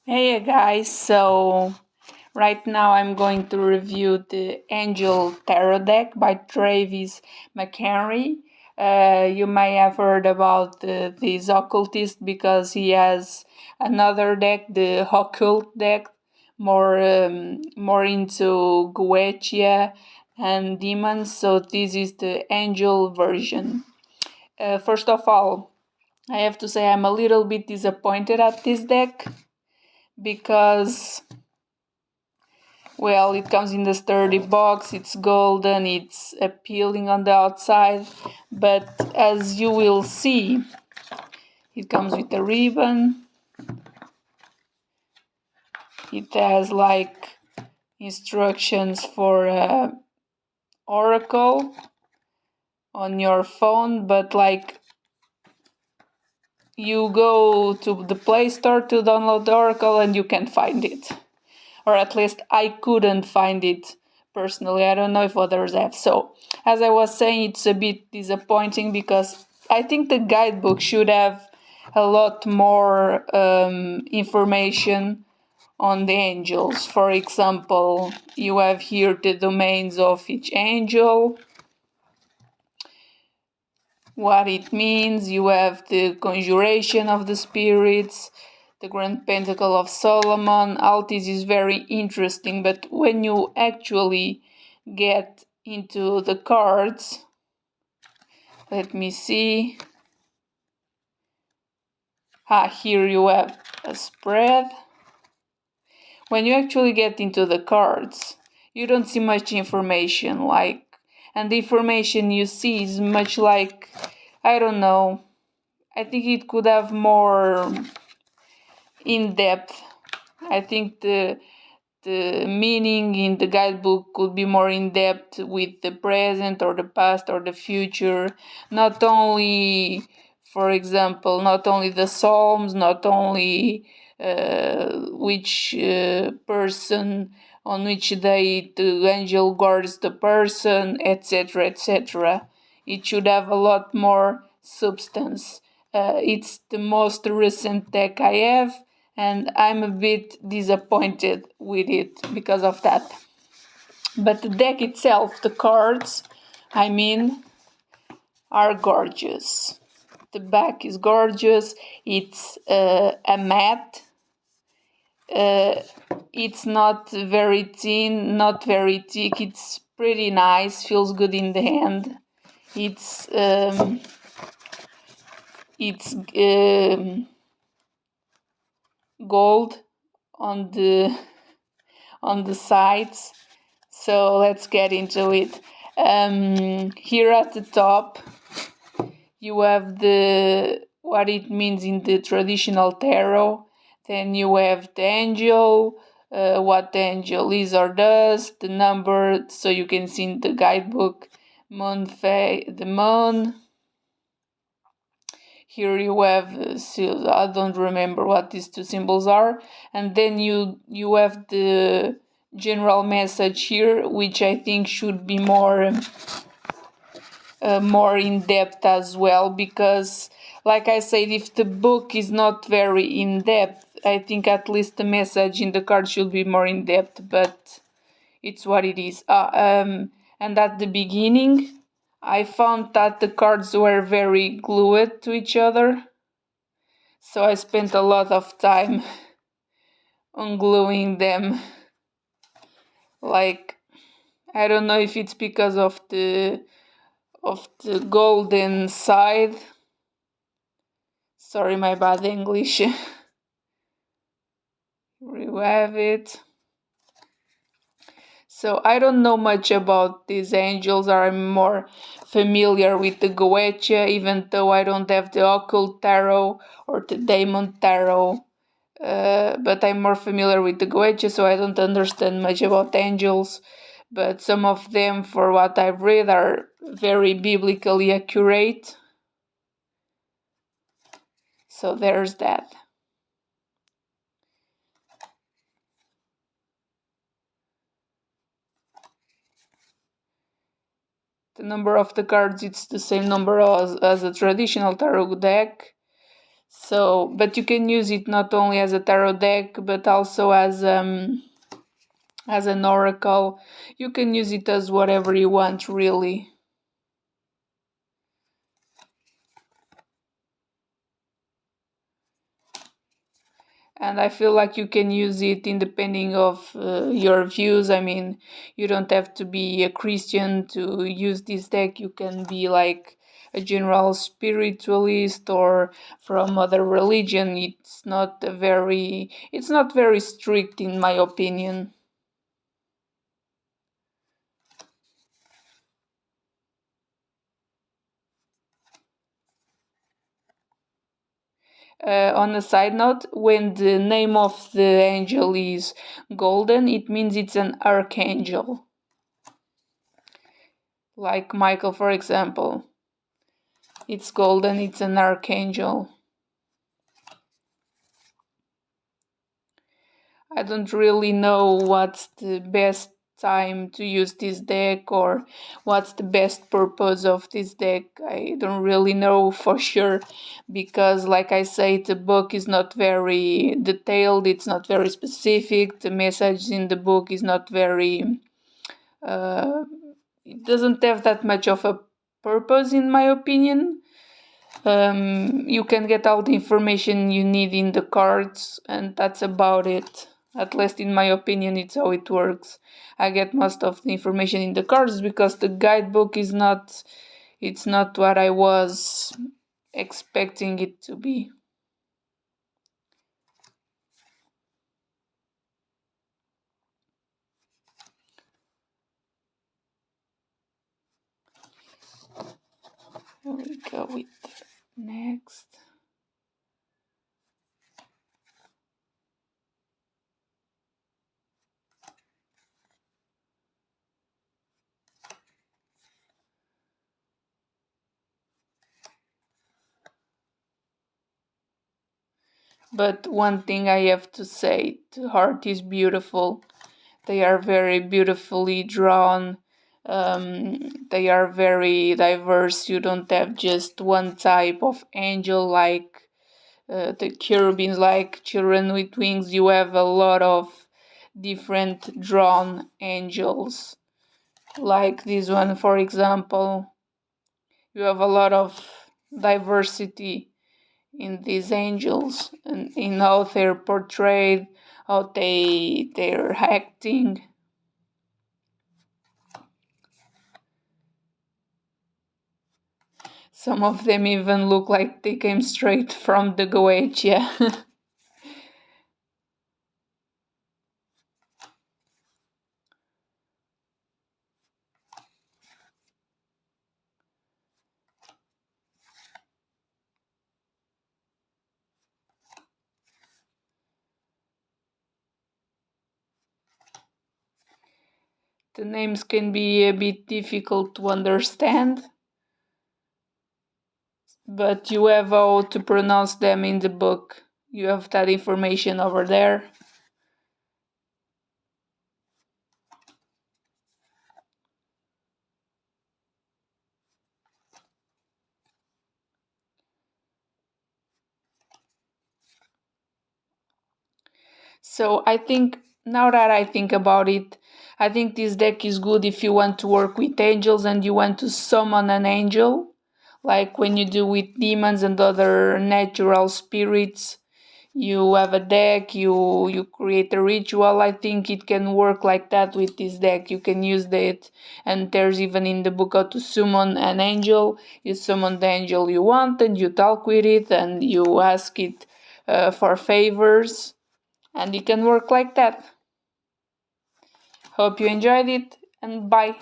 Hey guys, so right now I'm going to review the Angel Tarot deck by Travis McHenry. You may have heard about this occultist because he has another deck, the Occult deck, more into Goetia and demons. So this is the Angel version. First of all, I have to say I'm a little bit disappointed at this deck because it comes in the sturdy box, it's golden, it's appealing on the outside, but as you will see, it comes with a ribbon. It has like instructions for Oracle on your phone, but like you go to the Play Store to download the Oracle and you can find it. Or at least I couldn't find it personally. I don't know if others have. So, as I was saying, it's a bit disappointing because I think the guidebook should have a lot more information on the angels. For example, you have here the domains of each angel, what it means, you have the conjuration of the spirits, the Grand Pentacle of Solomon. All this is very interesting, but when you actually get into the cards, let me see. Here you have a spread. When you actually get into the cards, you don't see much information, and the information you see is much like, I don't know, I think it could have more in depth. I think the meaning in the guidebook could be more in depth with the present or the past or the future. Not only, for example, not only the Psalms, not only which person on which day the angel guards the person, etc., etc. It should have a lot more substance. It's the most recent deck I have, and I'm a bit disappointed with it because of that. But the deck itself, the cards, I mean, are gorgeous. The back is gorgeous. It's a matte. It's not very thin, not very thick. It's pretty nice. Feels good in the hand. It's gold on the sides. So let's get into it. Here at the top, you have what it means in the traditional tarot. Then you have the angel, what the angel is or does, the number, so you can see in the guidebook, the moon. Here you have, I don't remember what these two symbols are, and then you have the general message here, which I think should be more in depth as well, because like I said, if the book is not very in depth, I think at least the message in the card should be more in depth, but it's what it is. And at the beginning, I found that the cards were very glued to each other, so I spent a lot of time ungluing them. Like, I don't know if it's because of the golden side. Sorry, my bad English. We have it. So I don't know much about these angels. I'm more familiar with the Goetia, even though I don't have the Occult Tarot or the Daemon Tarot. But I'm more familiar with the Goetia, so I don't understand much about angels. But some of them, for what I've read, are very biblically accurate. So there's that. The number of the cards, it's the same number as a traditional tarot deck. So, but you can use it not only as a tarot deck, but also as an oracle. You can use it as whatever you want, really. And I feel like you can use it in depending of your views. I mean, you don't have to be a Christian to use this deck. You can be like a general spiritualist or from other religion. It's not very strict in my opinion. On a side note, when the name of the angel is golden, it means it's an archangel. Like Michael, for example. It's golden, it's an archangel. I don't really know what's the best time to use this deck or what's the best purpose of this deck. I don't really know for sure because, like I say, the book is not very detailed, it's not very specific, the message in the book is not very. It doesn't have that much of a purpose, in my opinion. You can get all the information you need in the cards, and that's about it. At least in my opinion, it's how it works. I get most of the information in the cards because the guidebook is not. It's not what I was expecting it to be. Here we go with next. But one thing I have to say, the art is beautiful. They are very beautifully drawn. They are very diverse. You don't have just one type of angel like the cherubims, like children with wings. You have a lot of different drawn angels. Like this one, for example, you have a lot of diversity in these angels and in how they're portrayed, how they're acting. Some of them even look like they came straight from the Goetia. The names can be a bit difficult to understand, but you have how to pronounce them in the book. You have that information over there. So I think, now that I think about it, I think this deck is good if you want to work with angels and you want to summon an angel, like when you do with demons and other natural spirits. You have a deck, you create a ritual. I think it can work like that with this deck. You can use it, and there's even in the book how to summon an angel. You summon the angel you want and you talk with it and you ask it for favors, and it can work like that. Hope you enjoyed it, and bye.